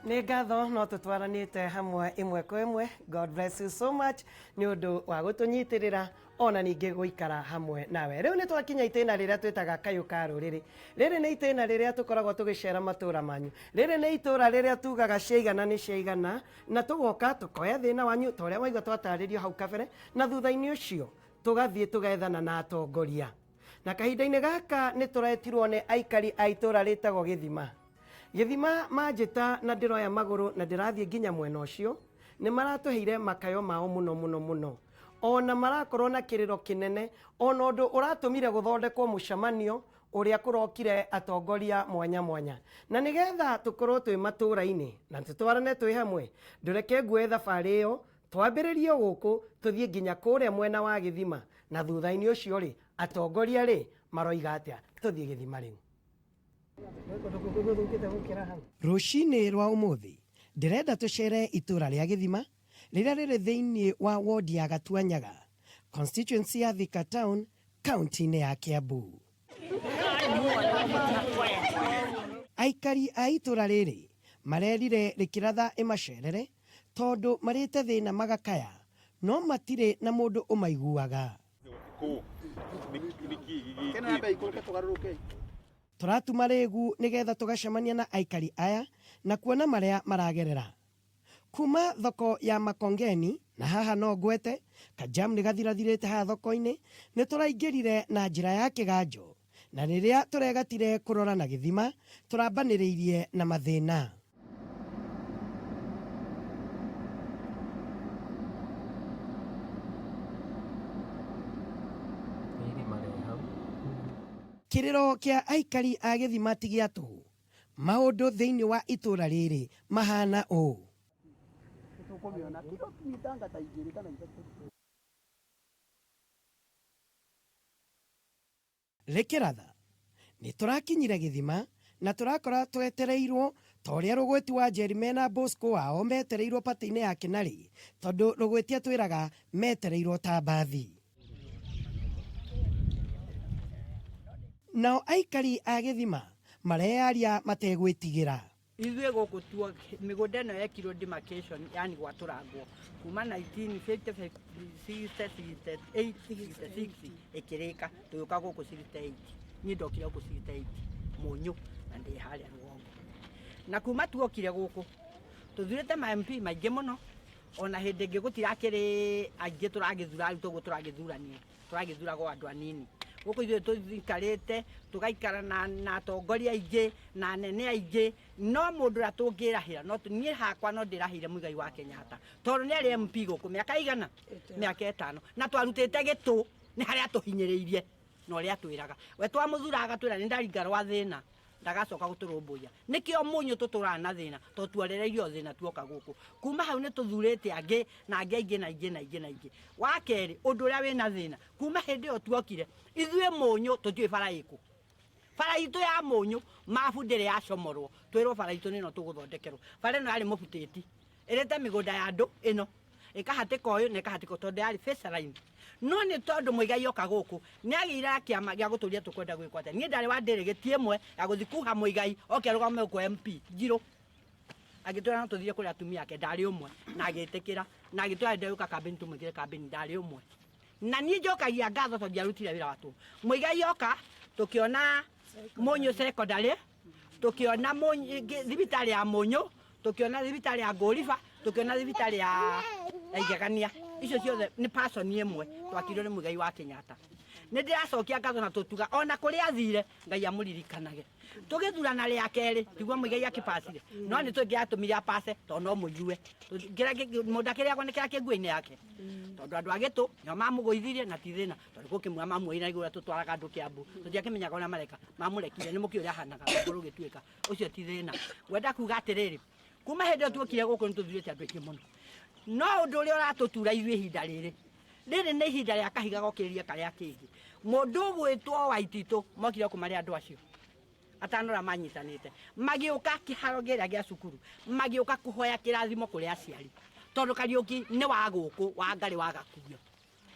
Nĩ ngatho no tũtwaranĩte hamwe imwe kwa imwe. God bless you so much nĩ ũndũ wa gũtũnyitĩrĩra ona ningĩ gũikara hamwe nawe. Rĩu nĩ twakinya itĩna rĩrĩa twĩtaga kayũ ka rũrĩrĩ. Rĩrĩ nĩ itĩna rĩrĩa tũkoragwo tũgĩcera matũra manyu. Rĩrĩ nĩ itũra rĩrĩa tugaga ciaigana nĩ ciaigana na tũgoka tũkoya thĩna wanyu ta ũrĩa waigua twatarĩrio hau kabere, na thutha-inĩ ũcio tũgathiĩ tũgethana na atongoria. Na kahinda-inĩ gaka nĩ tũretirwo nĩ aikari a itũra rĩtagwo Gĩthima. Gĩthima manjĩta na ndĩroya magũrũ na ndĩrathiĩ nginya mwena ũcio, nĩ maratũheire makayo mao mũno. Ona marakorwo na kĩrĩro kĩnene, ona ũndũ ũratũmire gũthondekwo mũcemanio ũrĩa kũrokire atongoria mwanya. Na nĩgetha tũkorwo twĩ matũra-inĩ na tũtwarane twĩ hamwe, ndũreke nguoye thabarĩ ĩyo twambĩrĩrie gũkũ tũthiĩ nginya kũrĩa mwena wa Gĩthima, na thutha-inĩ ũcio rĩ atongoria rĩ maroiga atĩa. Tũthiĩ Gĩthima rĩu. Rũcinĩ rwa ũmũthĩ ndĩrenda tũcere itũra rĩa Gĩthima rĩrĩa rĩrĩ thĩinĩ wa ward ya Gatuanyaga, constituency ya Thika Town, kaunti-inĩ ya Kiambu. Aikari a itũra rĩrĩ marerire rĩkĩratha ĩmacerere tondũ marĩte thĩna magakaya, no matirĩ na mũndũ ũmaiguaga. Tũratuma rĩgu nĩgetha tũgacemania na aikari aya na kuona marĩa maragerera. Kuma thoko ya Makongeni na haha no ngwete kajam nĩ gathirathirĩte haha thoko-inĩ, nĩ tũraingĩrire na njĩra ya kĩganjo, na rĩrĩa tũregatire kũrora na Gĩthima tũrambanĩrĩirie na mathĩna. Kĩrĩro kĩa aikari a Gĩthima ti gĩa tũhũ. Maũndũ thĩinĩ wa itũra rĩrĩ mahana ũũ. Rĩkĩratha nĩ tũrakinyire Gĩthima na tũrakora twetereirwo ta ũrĩa Rũgwĩti wa Jerime na Bosco wao metereirwo patĩ-inĩ ya Kĩnari, tondũ Rũgwĩti atwĩraga metereirwo ta mbathi. Nao aikari a Gĩthima mareyaria mategwĩtigĩra. Ithuĩ gũkũ tuo mĩgũnda ĩno yekirwo demarcation, yani gwatũrangwo kuma 1956 ĩkĩrĩka, tũgĩũka gũkũ 68. Niĩ ndokire gũkũ 68 Mũnyũ na ndĩ harĩa rũgongo. Na kuma tuokire gũkũ tũthurĩte ma MP maingĩ mũno, ona hĩndĩ ĩngĩ gũtirakĩrĩ aingĩ tũragĩthura, rĩu tũguo tũragĩthuragwo andũ anini. Gũkũ ithuĩ tũikarĩte tũgaikara na atongoria aingĩ na anene aingĩ, no mũndũ ũrĩa tũngĩrahĩra, no niĩ hakwa no ndĩrahĩire Mũigai wa Kenyatta, tondũ nĩ arĩ MP gũkũ mĩaka igana, mĩaka 5, na twarutĩte gĩtũ nĩ harĩa tũhinyĩrĩirie na ũrĩa twĩraga. We twamũthura agatwĩra nĩ ndaringa rwa thĩna, ndagacoka gũtũrũmbũiya. Nĩkĩo Mũnyũ tũtũraga na thĩna, tondũ tuorereirio thĩna tuoka gũkũ. Kuma hau nĩ tũthurĩte angĩ na angĩ aingĩ. Wa kerĩ, ũndũ ũrĩa wĩna thĩna, kuma hĩndĩ ĩyo tuokire, ithuĩ Mũnyũ tũtiũĩ bara ĩkũ. Bara itũ ya Mũnyũ mabu ndĩrĩ yacomorwo, twĩrwo bara itũ nĩ ĩno tũgũthondekerwo. Bara ĩno yarĩ mũbutĩti, ĩrĩte mĩgũnda ya andũ ĩno, ĩkahatĩka ũyũ na ĩkahatĩka tondũ yarĩ face line. No nĩ tondũ Mũigai oka gũkũ nĩ agĩire kĩama gĩa gũtũria tũkwenda gwĩkwo atĩa. Niĩ ndarĩ wa ndĩrĩgĩtie ĩmwe ya gũthiĩ kuha Mũigai oke arũgame gũkũ MP njirũ, agĩtwĩra no tũthire kũrĩ atumia ake, ndarĩ ũmwe na agĩtĩkĩra, na agĩtwĩra ndagĩũka kambĩni tũmwĩkĩre kambĩni, ndarĩ ũmwe. Na niĩ njokagia ngatho tondũ ndiarutire wĩra watũ. Mũigai oka tũkĩona Mũnyũ secondary, tũkĩona thibitarĩ ya Mũnyũ, tũkĩona thibitarĩ ya Ngũriba, tũkĩona thibitarĩ ya Igegania. Icio ciothe nĩ person ĩmwe twakirwo nĩ Mũigai wa Kenyatta. Nĩ ndĩracokia ngatho na tũtuga ona kũrĩa athire Ngai amũririkanage. Tũgĩthurana rĩa kerĩ tiguo Mũigai akĩpacire, no nĩ tũngĩatũmire apace tondũ no mũigue. Mũndũ akĩrĩagwo nĩ kĩrĩa kĩ nguo-inĩ yake, tondũ andũ a Gĩtũ nĩo mamũgũithirie na ti thĩna, tondũ gũkĩmua mamuoire igũrũ tũtwaraga andũ Kĩambu, tũtiakĩmenyaga ũrĩa mareka, mamũrekire nĩ mũkĩ ũrĩa ahanaga ũguo gũgĩtuĩka, ũcio ti thĩna. Ngwenda kuga atĩrĩrĩ, kuma hĩndĩ ĩyo tuokire gũkũ nĩ tũthurĩte andũ aingĩ mũno, no ũndũ ũrĩa ũratũtura ithuĩ ihinda rĩrĩ nĩ ihinda rĩa kahiga gokĩrĩria karĩa kĩngĩ. Mũndũ ũgwĩtwo Waititũ mokire kũmarĩ andũ acio atanora manyitanĩte, magĩũka kĩharo gĩrĩa gĩa cukuru, magĩũka kũhoya kĩrathimo kũrĩ aciari, tondũ Kariũki nĩ wa gũkũ wa Ngarĩ wa Gakuo.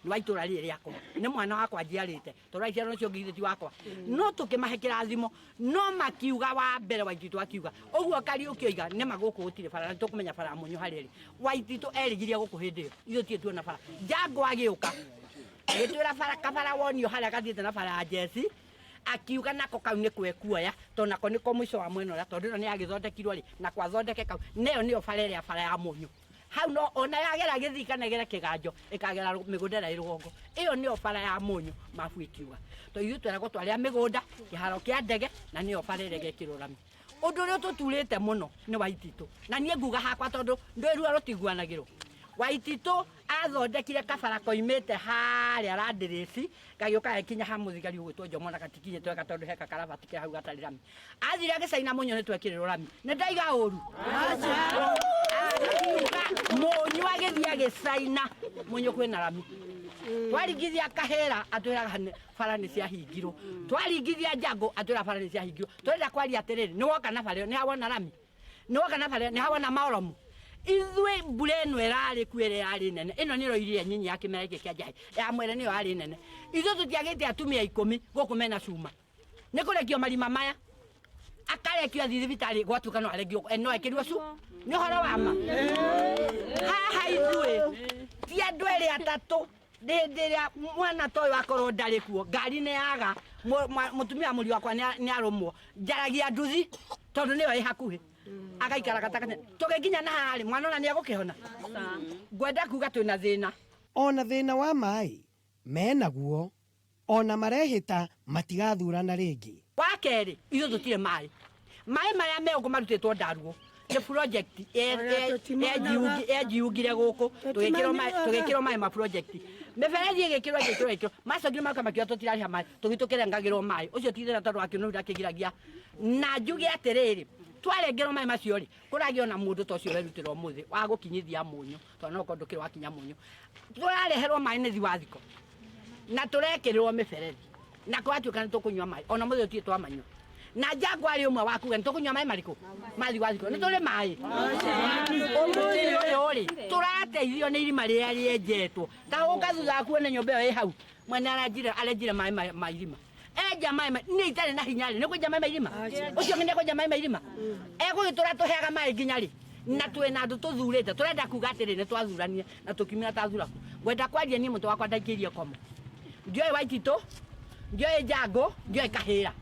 nĩ wa itũra rĩrĩ rĩakwa nĩ mwana wakwa njiarĩte tondũ aciarwo nĩcio ngĩithĩ ti wakwa no tũkĩmahe kĩrathimo no makiuga wa mbere Waititũ akiuga ũguo Kariũki oiga nĩ magũkũ gũtirĩ bara na tũkũmenya bara Mũnyũ harĩa ĩrĩ Waititũ erĩgirie gũkũ hĩndĩ ĩyo ithuĩ tie tuona bara Jango agĩũka agĩtwĩra bara kabara wonio harĩa gathiĩte na bara ya Jesi akiuga nako kau nĩ kwekuoya tondũ nako nĩko mũico wa mwena ũrĩa tondũ ĩno nĩ yagĩthondekirwo rĩ na kwathondeke kau nĩyo nĩyo bara ĩrĩa bara ya Mũnyũ hau no ona yagera Gĩthii kana ĩgere Kĩganjo ĩkagera mĩgũnda ĩrĩa ĩ rũgongo ĩyo nĩyo bara ya Mũnyũ mabu ĩkiuga tondũ ithuĩ tweragwo twarĩa mĩgũnda kĩharo kĩa ndege na nĩyo bara ĩrĩa ĩgekĩrwo rami ũndũ ũrĩa tũturĩte mũno nĩ Waititũ na niĩ nguga hakwa tondũ ndwĩrua rũtiguanagĩrwo Waititũ athondekire kabara koimĩte harĩa Landrĩsi gagĩũka gĩkinya ha mũthigari ũgwĩtwo Njomo na gatikinyĩte wega tondũ he kakarabati ke hau gatarĩ rami athire agĩcaina Mũnyũ nĩ twekĩrĩrwo rami nĩ ndaiga ũru Mũnyũ agĩthiĩ agĩcaina Mũnyũ kwĩna rami twaringithia Kahĩra atwĩraga bara nĩ ciahingirwo twaringithia Jango atwĩraga bara nĩ ciahingirwo twenda kwaria atĩrĩrĩ nĩ woka na bara ĩyo nĩ hawona rami nĩ woka na bara ĩyo nĩ hawona maoromu ithuĩ mbura ĩno ĩrarĩ kuo ĩrĩa yarĩ nene ĩno nĩ roirire nyinyi ya kĩmera gĩkĩ kĩa njahĩ ya mwere nĩyo yarĩ nene ithuĩ tũtiagĩte atumia 10 gũkũ mena cuma nĩ kũrekio marima maya akarekio athi thibitarĩ gwatuĩka no arekio no ekĩrwo cu nĩ ũhoro wa ma haha ithuĩ ti andũ erĩ atatũ hĩndĩ ĩrĩa mwana ta ũyũ akorwo ndarĩ kuo ngari nĩ yaga mũtumia mũriũ wakwa nĩ arũmwo njaragia nduthi tondũ nĩyo ĩ hakuhĩ agaikara gatagatĩ tũgĩkinya na harĩ mwana ona nĩ egũkĩhona ngwenda kuga twĩna thĩna ona thĩna wa maĩ menaguo ona marehĩta matigathurana rĩngĩ wa kerĩ ithuĩ tũtirĩ maĩ marĩa me ũguo marutĩtwo Ndaruo nĩ project enjiungire gũkũ tũgĩkĩrwo maĩ ma project mĩberethi ĩgĩkĩrwo macokire mauka makĩoya tũtirarĩha maĩ tũgĩtũkĩrengagĩrwo maĩ ũcio ti thĩna tondũ wa kĩũnũri ndakĩgiragia na njuge atĩrĩrĩ twarengerwo maĩ macio rĩ kũragĩa ona mũndũ ta ũcio werutĩra ũmũthĩ wa gũkinyithia Mũnyũ tondũ no ũkorwo ndũkĩrĩ wakinya Mũnyũ tũrareherwo maĩ nĩ thiwathiko na tũrekĩrĩrwo mĩberethi na kwatuĩka nĩ tũkũnyua maĩ ona mũthĩ tũtirĩ twamanyua na Jango arĩ ũmwe wa kuga nĩ tũkũnyua maĩ marĩkũ ma thiwathiko nĩ tũrĩ maĩ ũmũthĩ ũyũ rĩ tũrateithio nĩ irima rĩrĩa rĩenjetwo ta ũka thutha wa kuona nyũmba ĩyo ĩ hau mwene arenjire maĩ ma irima enja maĩ nĩ itarĩ na hinya rĩ nĩ kwenja maĩ ma irima ũcio nĩ kwenja maĩ ma irima egũgĩtũra tũheaga maĩ nginya rĩ na twĩna andũ tũthurĩte tũrenda kuga atĩrĩ nĩ twathuranie na tũkiumĩra ta thuraku ngwenda kwaria niĩ mũtwe wakwa ndaingĩrie komo ndioĩ Waititũ ndioĩ Jango ndioĩ Kahĩra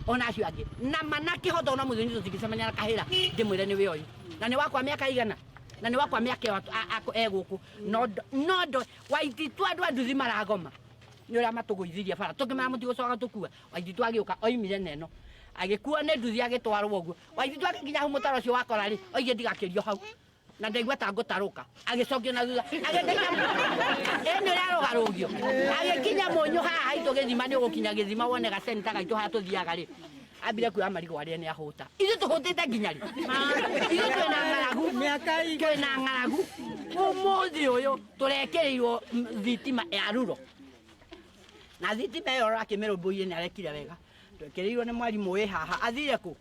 ona acio angĩ na manakĩhota ona mũthenya tũtingĩcemania na Kahĩra ndĩmwĩre nĩ wĩoĩ na nĩ wakwa mĩaka igana na nĩ wakwa mĩaka egũkũ no Waititũ andũ a nduthi maragoma nĩ ũrĩa matũgũithirie bara tũkĩmera mũtigũcoka tũkua Waititũ agĩũka oimire neno agĩkuo nĩ nduthi agĩtwarwo ũguo Waititũ agĩkinya hau mũtaro ũcio wakora rĩ oige ndigakĩrio hau na ndaigua ta ngũtarũka agĩcokio na thutha ĩnĩ ũrĩa arũgarũgio agĩkinya Mũnyũ haha haitũ Gĩthima nĩ ũgũkinya Gĩthima wone gacenta gaitũ harĩa tũthiaga rĩ ambire kuoya marigũ arĩa nĩ ahũta ithuĩ tũhũtĩte nginya rĩ ithuĩ twĩna ng'aragu ũmũthĩ ũyũ tũrekĩrĩirwo thitima ya Ruro na thitima ĩyo rakĩmĩrũmbũirie nĩ arekire wega twekĩrĩirwo nĩ mwarimũ wĩ haha athire kũ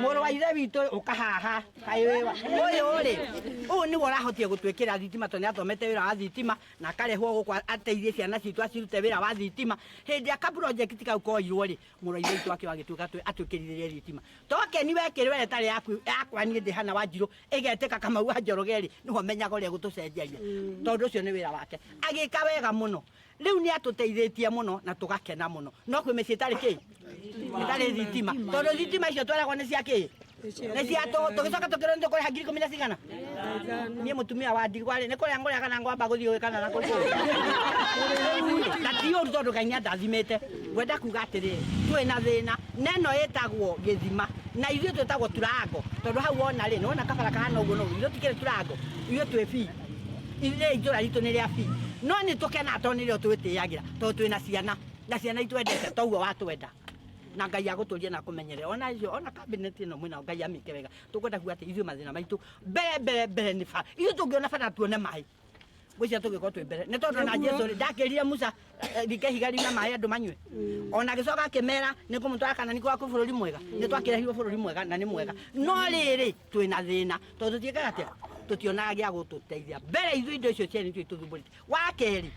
mũrũ wa ithe witũ ũka haha ũyũ rĩ ũyũ nĩguo ũrahotie gũtwĩkĩra thitima tondũ nĩ athomete wĩra wa thitima na akarehwo gũkũ ateithie ciana citũ acirute wĩra wa thitima hĩndĩ ya project kau koirwo rĩ mũrũ wa ithe witũ akĩo agĩtuĩka atwĩkĩrithĩrie thitima tokeni wekĩrĩwe ĩtarĩ yakwa niĩ ndĩ hana Wanjirũ ĩgetĩka Kamau wa Njoroge rĩ nĩho menyaga ũrĩa gũtũcenjeria tondũ ũcio nĩ wĩra wake agĩka wega mũno rĩu nĩ atũteithĩtie mũno na tũgakena mũno no kwĩ mĩciĩ ĩtarĩ kĩ ĩtarĩ thitima tondũ thitima icio tweragwo nĩ cia kĩ nĩ cia tũgĩcoka tũkĩrwo nĩ tũkũrĩha 10,000 na cigana niĩ mũtumia wa ndigwa rĩ nĩ kũrĩa ngũrĩaga na ngwamba gũthiĩ gwĩkana na kũrĩa na ti ũru tondũ Ngai nĩandathimĩte ngwenda kuga atĩrĩrĩ twĩna thĩna na ĩno ĩtagwo Gĩthima na ithuĩ twĩtagwo Turango tondũ hau wona rĩ nĩ wona kabara kahana ũguo no ithuĩ tikĩrĩ Turango ithuĩ twĩ bii itũra ritũ nĩ rĩa bii no nĩ tũkenaga tondũ nĩrĩo twĩtĩagĩra tondũ twĩna ciana na ciana itwendete toguo watwenda na Ngai agũtũria na kũmenyerera ona icio ona cabinet ĩno mwĩna Ngai amĩke wega tũkwenda kuga atĩ ithuĩ mathĩna maitũ mbere nĩ bara ithuĩ tũngĩona bara tuone maĩ gwĩcia tũgĩkorwo twĩ mbere nĩ tondũ na Jesũ ndakĩrire Musa rike higa rĩna maĩ andũ manyue ona agĩcoka akĩmera nĩ kũmũtwara kana nĩ kwaku bũrũri mwega nĩ twakĩrehirwo bũrũri mwega na nĩ mwega no rĩrĩ twĩna thĩna tondũ tũtiĩkaga atĩa tutionaga gĩa gũtũteithia mbere ithuĩ indo icio ciene nĩtũi tũthumbũrĩte wa kerĩ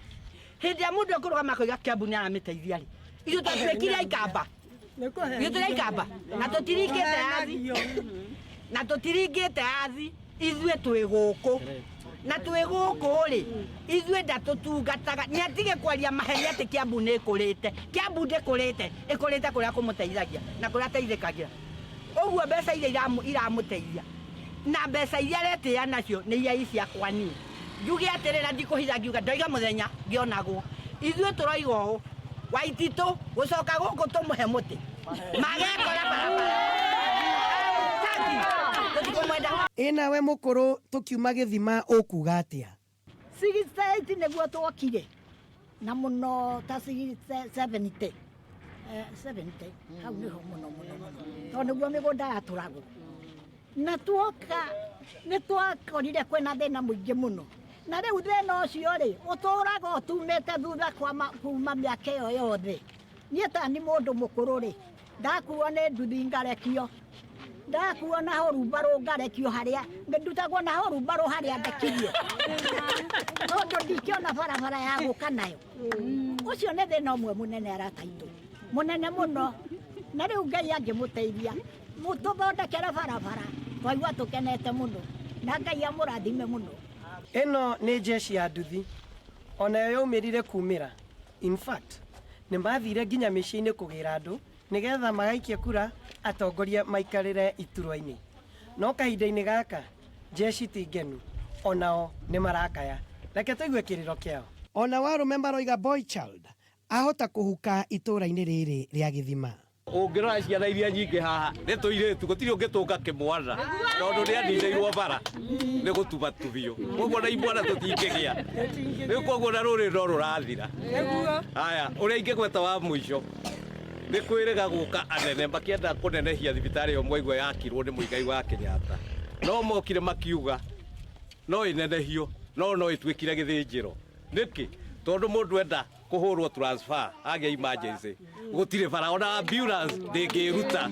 hĩndĩ ya mũndũ ekũrũgama koiga Kiambu nĩ aramĩteithia rĩ ithuĩ twatuĩkire aikamba ithuĩ tũrĩ aikamba na tũtiringĩte athi na tũtiringĩte athi ithuĩ twĩ gũkũ na twĩ gũkũ rĩ ithuĩ ndatũtungataga nĩ atige kwaria maheni atĩ Kiambu nĩ ĩkũrĩte Kiambu ndĩkũrĩte ĩkũrĩte kũrĩa kũmũteithagia na kũrĩa ateithĩkagĩra ũguo mbeca iria iramũteithia na mbeca iria aretĩĩa nacio nĩ iria ciakwa niĩ njuge atĩrĩra ndikũhitha ngiuga ndoiga mũthenya ngĩonagwo ithuĩ tũroiga ũũ Waititũ gũcoka gũkũ tũmũhe mũtĩ magekora barabara nawe mũkũrũ tũkiuma Gĩthima ũkuga atĩa 68 nĩguo twokire na mũno ta 70 hau nĩho mũno tondũ nĩguo mĩgũnda yatũragwo na tuoka nĩ twakorire kwĩna thĩna mũingĩ mũno na rĩu thĩna ũcio rĩ ũtũraga ũtumĩte thutha kuma mĩaka ĩyo yothe niĩ ta nĩ mũndũ mũkũrũ rĩ ndakuo nĩ nduthi ngarekio ndakuo na hurumbarũ ngarekio harĩa ndutagwo na hurumbarũ harĩa ndekirio tondũ ndikĩona barabara ya gũka nayo ũcio nĩ thĩna ũmwe mũnene arataitũ mũnene mũno na rĩu Ngai angĩmũteithia mũtũthondekere barabara twaigua tũkenete mũno na Ngai amũrathime mũno ĩno nĩ jeshi ya nduthi onayo yaumĩrire kumĩra in fact nĩ mathire nginya mĩciĩ-inĩ kũgĩra andũ nĩgetha magaikie kura atongoria maikarĩre iturwa-inĩ no kahinda-inĩ gaka jeshi ti ngenu onao nĩ marakaya reke tũigue kĩrĩro kĩao ona warũme maroiga boy child ahota kũhuka itũra-inĩ rĩrĩ rĩa Gĩthima ũngĩrora ciana iria nyingĩ haha nĩ tũirĩtu gũtirĩ ũngĩtũnga kĩmwana tondũ nĩ anindĩirwo bara nĩ gũtubatubio ũguo na imwana tũtingĩgĩa rĩu koguo na rũrĩrĩ no rũrathira haya ũrĩa ingĩgweta wa mũico nĩ kwĩrĩga gũka anene makĩenda kũnenehia thibitarĩ ĩyo mwaigua yakirwo nĩ Mũigai wa Kenyatta no mokire makiuga no ĩnenehio no ĩtuĩkire gĩthĩnjĩro nĩkĩ tondũ mũndũ enda kũhũrwo transfer agĩa emergency gũtirĩ bara ona ambulance ndĩngĩruta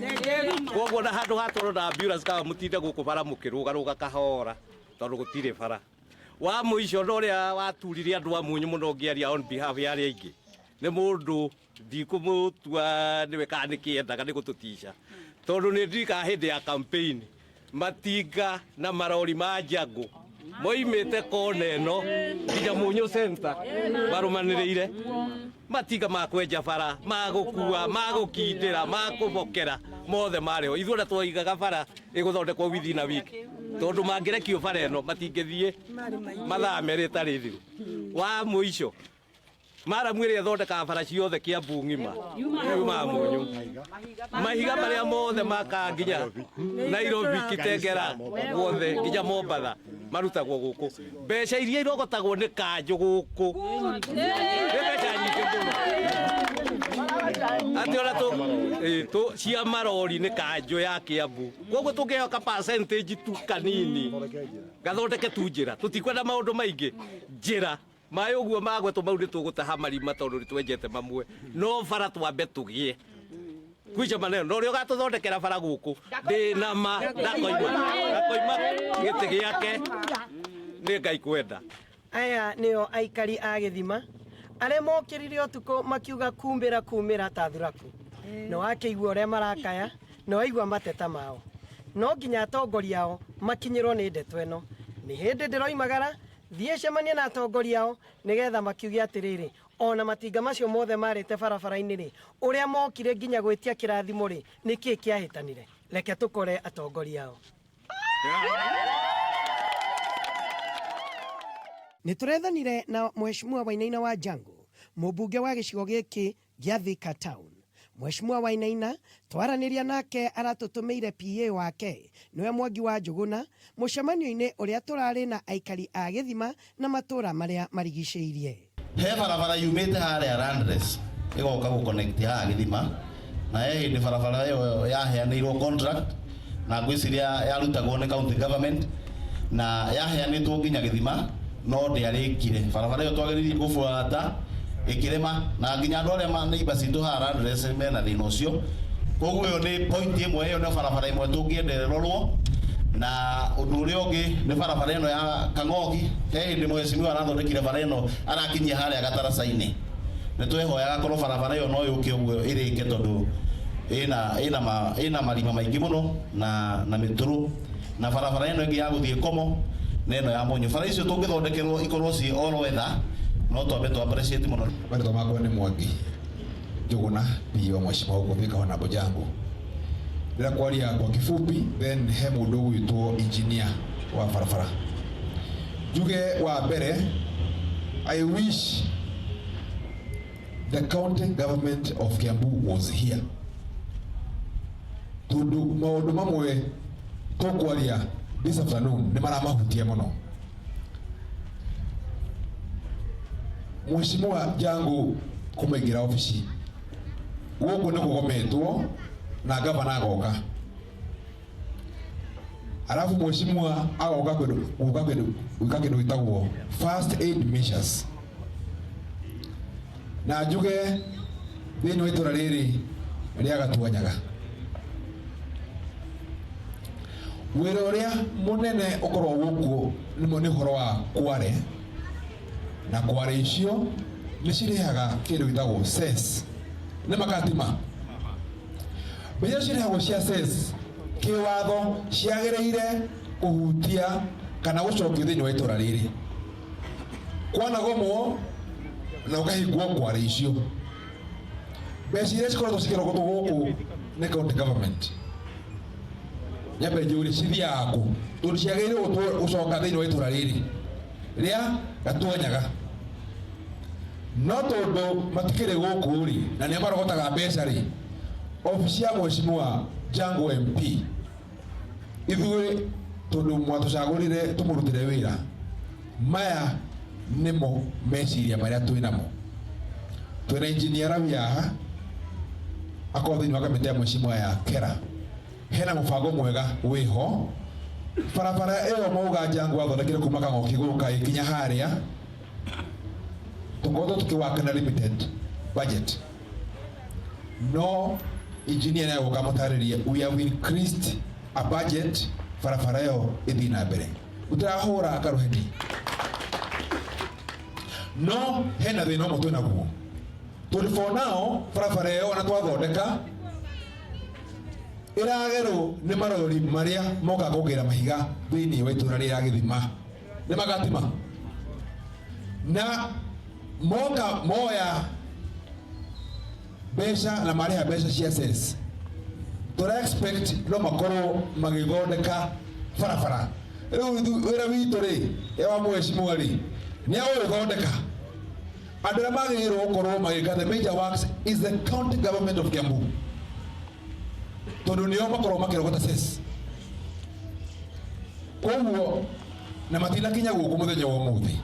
koguo na handũ hatwarwo na ambulance kana mũtinde gũkũ bara mũkĩrũgarũga kahora tondũ gũtirĩ bara wa mũico no ũrĩa waturirie andũ a Munyu mũno ngĩaria on behalf ya arĩa aingĩ nĩ mũndũ ndikũmũtua nĩwe kana nĩkĩendaga nĩ gũtũtica tondũ nĩ ndika hĩndĩ ya campaign matinga na marori ma njangũ moimĩte kona ĩno nginya Munyu center barũmanĩrĩire matinga ma kwenja bara ma gũkua ma gũkindĩra ma kũbokera mothe marĩho ithuĩ ona twaigaga bara ĩgũthondekwo within a week tondũ mangĩrekio bara ĩno matingĩthiĩ mathaa merĩ ĩtarĩ thiru wa mũico maramu ĩrĩa ĩthondekaga bara ciothe Kiambu ng'ima yuma Munyu mahiga marĩa mothe maka nginya Nairobi Kitengera guothe nginya Mombatha marutagwo gũkũ mbeca iria irogotagwo nĩ kanjũ gũkũ nĩ mbeca nyingĩ mũno atĩ ona cia marori nĩ kanjũ ya Kiambu koguo tũngĩhoka percentage tu kanini gathondeke tu njĩra tũtikwenda maũndũ maingĩ njĩra maĩ ũguo magwetwo mau nĩ tũgũtaha marima tondũ nĩ twenjete mamwe no bara twambe tũgĩe kwica maneno no rĩo gatũthondekera bara gũkũ ndĩna ma ndakoima gĩtĩ gĩake nĩ Ngai kwenda aya nĩo aikari a Gĩthima arĩa mokĩrire ũtukũ makiuga kumĩra ta thuraku no wakĩigua ũrĩa marakaya no waigua mateta mao no nginya atongoria ao makinyĩrwo nĩ ndeto ĩno nĩ hĩndĩ ndĩroimagara thiĩ cemania na atongoria ao nĩgetha makiuge atĩrĩrĩ ona matinga macio mothe marĩte barabara-inĩ rĩ ũrĩa mokire nginya gwĩtia kĩrathimo rĩ nĩkĩ kĩahĩtanire reke tũkore atongoria ao nĩ tũrethanire na Mheshimiwa Wainaina wa Jango mũmbunge wa gĩcigo gĩkĩ gĩa Thika Town Mheshimiwa Wainaina twaranĩria nake aratũtũmĩire PA wake nĩwe Mwangi wa Njũgũna mũcemanio-inĩ ũrĩa tũrarĩ na aikari a Gĩthima na matũra marĩa marigicĩirie he barabara yumĩte harĩa Landress ĩgoka gũconnect haha Gĩthima na he hĩndĩ barabara ĩyo yaheanĩirwo contract na ngwĩciria yarutagwo nĩ county government na yaheanĩtwo nginya Gĩthima no ndĩarĩkire barabara ĩyo twagĩrĩire gũbuata ĩkĩrema na nginya andũ arĩa neighbors itũ haha Landress mena thĩna ũcio koguo ĩyo nĩ point ĩmwe ĩyo nĩ barabara ĩmwe tũngĩendererorwo na undu uria ungi ni barabara ino ya Kangogi ndi mwecimiwa arathondekire bara ino arakinyia haria Gataracaini ni twehoyaga korwo barabara iyo no yuke uguo irike tondu ina marima maingi muno na mituru na barabara ino ingi ya guthie Komo neno ya Munyu bara icio tungithondekerwo ikorwo ci all weather no twambe tu appreciate muno. Marito makwa ni Mwangi Njuguna pia mheshimiwa kufika wana Bojangu. Bila kwaria kwa kifupi, then he mundu gwitwo engineer wa barabara. Juge wa mbere, I wish the county government of Kiambu was here. Tundu maundu mamwe tukwaria this afternoon ni maramahutia muno. Mheshimiwa Jangu kumaingira ofisi guku ni kugometwo na gavana agoka, alafu mheshimiwa agoka kwendu itagwo first aid measures, na njuge thini wa itura riri ria Gatuanyaga wira uria munene ukorwo guku ni horo wa kware, na kware icio ni cirihaga kindu gitagwo cess ni makatima beja cirihagwo cia cess kiwatho ciagereire kuhutia kana gucokio thini wa itura riri kwanagomwo na ukahingwo kware icio mbeca iria cikoragwo cikirogotwo guku ni county government nyambe njuri cithiaga ku tondu ciagereire gucoka thini wa itura riri ria Gatuanyaga no tondu matikire guku ri na ni marogotaga mbeca ri ofisi ya mheshimiwa Jangu MP ithuĩ tondu mwatucagurire tumurutire wira maya nimo meciria maria twinamo twina engineer Rabiaha akorwo thĩinĩ wa kamĩtĩ ya mheshimiwa ya Kera hena mũbango mwega wiho barabara ĩyo mauga Jangu athondekire kuma Kangoki gũka ikinya haria tukorwo tukiwaka na limited budget no engineer nayo ukamutaririe we have increased a budget barabara ĩyo ĩthiĩ na mbere utirahũra akaruheni no hena thĩna ũmwe twĩna guo tondu for now barabara ĩyo ona twathondeka iragerwo ni marori maria moka kugira mahiga thĩinĩ wa itura rĩa Gĩthima ni magatima na moka moya mbeca na mariha mbeca cia cess tura expect no makorwo magithondeka barabara riu wira witu ri ewa mheshimiwa ri ni agũthondeka andũ arĩa magĩrĩirwo gũkorwo magĩka the major works is the county government of Kiambu tondu nĩo makorwo makĩrogota cess koguo na matinakinya gũkũ mũthenya wa ũmũthĩ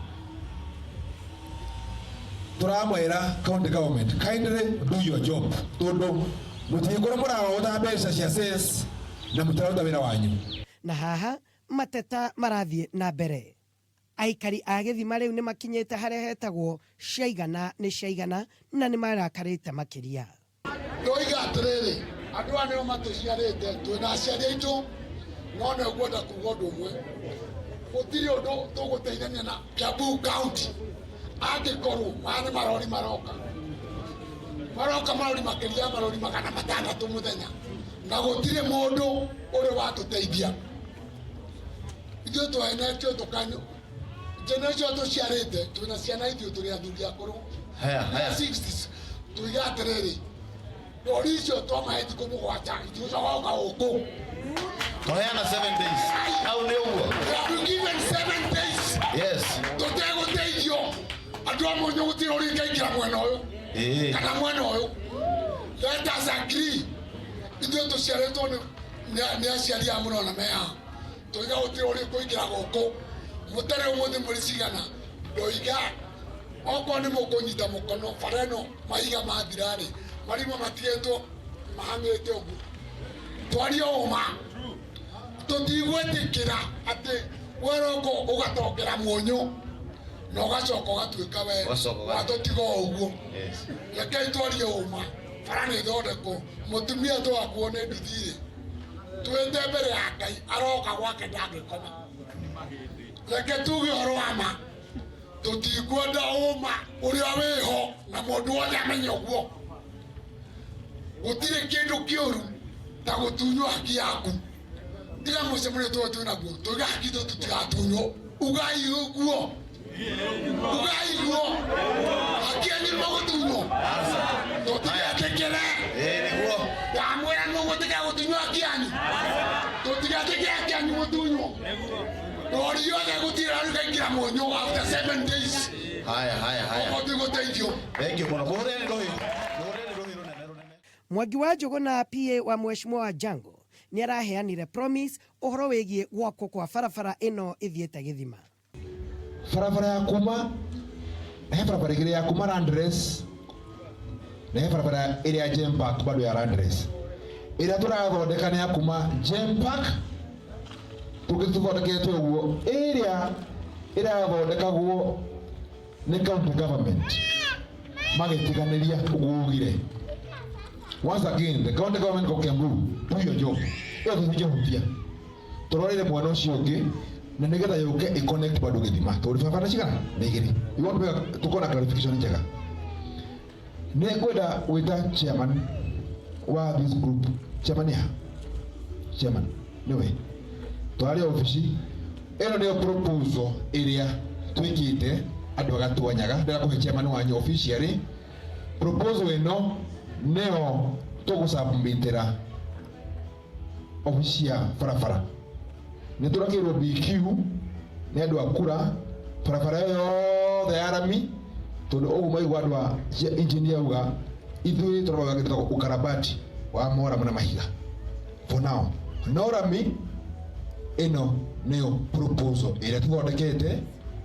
turamwira county government kindly do your job tondu mutigikora murarogota mbeca cia cess na mutararuta wira wanyu. Na haha mateta marathie na mbere aikari a Gĩthima riu ni makinyite haria hetagwo ciaigana ni ciaigana na ni marakarite makiria ndoiga atiriri andu anio matuciarite twina aciari aitu no ne gwenda kuga undu umwe gutiri undu tuguteithania na Kiambu county angikorwo mane marori maroka marori makiria marori magana matandatu muthenya na gutire mundu uri watuteithia ithuĩ twainetio tukanyo generation tuciarite twina ciana ithuĩ turi athuri akuru haya 60s tuiga atiriri rori icio twamahe thikũ mũgwanja ithuĩ tũgoka gũkũ Toheana 7 days au nĩ ũguo we have given 7 days yes tutegũteithio andũ a Mũnyũ gũtirĩ ũrĩkaingĩra mwena ũyũ kana mwena ũyũ let us agree ithuĩ tũciarĩtwo nĩ aciari a mũno na meha tũiga gũtirĩ ũrĩkũingĩra gũkũ mũtarĩ ũmũthĩ mũrĩ cigana ndoiga okorwo nĩ mũkũnyita mũkono bara ĩno mahiga mathirarĩ marima matigĩtwo mahang'ĩte ũguo twarie ũma tũtigwĩtĩkĩra atĩ weroko ũgatongera Mũnyũ na ũgacoka ũgatuĩka we watũtiga ũguo rekei twarie ũma bara nĩ thondekwo mũtumia twakuo nĩ nduthirĩ twende mbere ya Ngai aroka gwake ndangĩkoma reke tuge ũhoro wa ma tũtikwenda ũma ũrĩa wĩho na mũndũ wothe amenye ũguo gũtirĩ kĩndũ kĩũru ta gũtunywo haki yaku tiga mũcemanio twĩ naguo tũiga haki tũtigatunywo ugai ũguo haki yanyu magũtunywo tũtigetĩkĩre ndamwĩra mũgũtiga gũtunywo haki yanyu tũtigetĩkĩre haki yanyu gũtunywo rori yothe gũtirĩ rĩkaingĩra mũnyũ after 7 days haya gũteithio thengiũ mũno mũhũrĩre rũhĩ Mwangi wa Njũgũna PA wa Mheshimiwa Jango nĩ araheanire promise ũhoro wĩgiĩ gwakwo kwa barabara ĩno ĩthiĩte Gĩthima. Barabara ya kuma he barabara igĩrĩ ya kuma Landress na he barabara ĩrĩa ya Gem Park bado ya Landress ĩrĩa tũrathondeka nĩ ya kuma Gem Park tũgĩthondekete ũguo ĩrĩa ĩrathondekagwo nĩ county government magĩtiganĩria ũgũgire. Once again, the county government of Kiambu, do your job. Ĩyo tũtingĩhutia. Tũrorere mwena ũcio ũngĩ na nĩgetha yũke ĩconnect bado Gĩthima. Tũrĩ barabara cigana? Nĩ igĩrĩ. Tũkona clarification njega. Nĩ ngwenda gwĩta chairman wa this group. Chairman ya? Chairman, nĩwe. Twarĩ ofici. Ĩno nĩyo proposal ĩrĩa twĩkĩte andũ agatuanyaga. Ndĩrakũhe chairman wanyu officially. Proposal ĩno neo tũgũsubmitĩra ofici ya barabara nĩ tũrakĩrwo BQ nĩ andũ a kura barabara yothe ya rami tondũ ũguo maigua andũ a engineer uga ithuĩ tũrabagĩra ũkarabati wa moramu na mahiga for now no rami ĩno nĩyo proposal ĩrĩa tũthondekete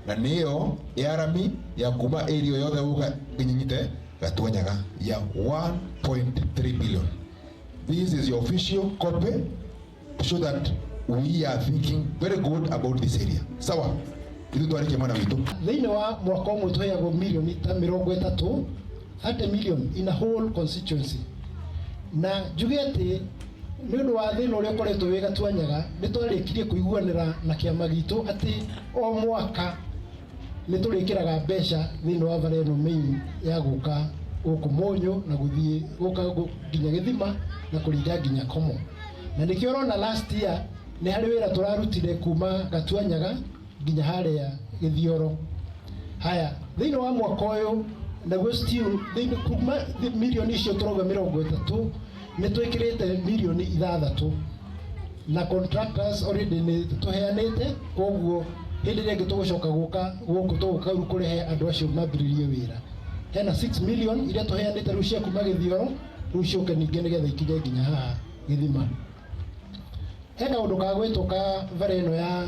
na nĩyo ya rami ya kuma area yothe ũga nginyite Gatuanyaga ya 1.3 billion. This is your official copy to show that we are thinking very good about this area. Sawa? Itu twarike mwana witu. Thĩinĩ wa mwaka ũmwe tũheagwo mirioni ta 30 million in a whole constituency. Na njuge atĩ nĩ ũndũ wa thĩna ũrĩa ũkoretwo wĩ Gatuanyaga nĩ twarĩkirie kũiguanĩra na kĩama gitũ atĩ o mwaka nĩ tũrĩkĩraga mbeca thĩinĩ wa bara ĩno main ya gũka gũkũ Mũnyũ na gũthiĩ gũka nginya Gĩthima na kũringa nginya Komo. Na nĩkĩo ũrona last year nĩ harĩ wĩra tũrarutire kuma Gatuanyaga nginya harĩa Gĩthioro. Haya, thĩinĩ wa mwaka ũyũ naguo still thĩinĩ kuma mirioni icio tũrauga 30 nĩ twĩkĩrĩte mirioni 6 na contractors already nĩ tũheanĩte koguo hĩndĩ ĩrĩa tũgũcoka gũkũ tũgũka kũrehe andũ acio mambĩrĩrie wĩra. Hena 6 million iria tũheanĩte rĩu cia kuma Gĩthioro rĩu ciũke ningĩ nĩgetha ikinye nginya haha Gĩthima. He kaũndũ ka gwĩtũka bara ĩno ya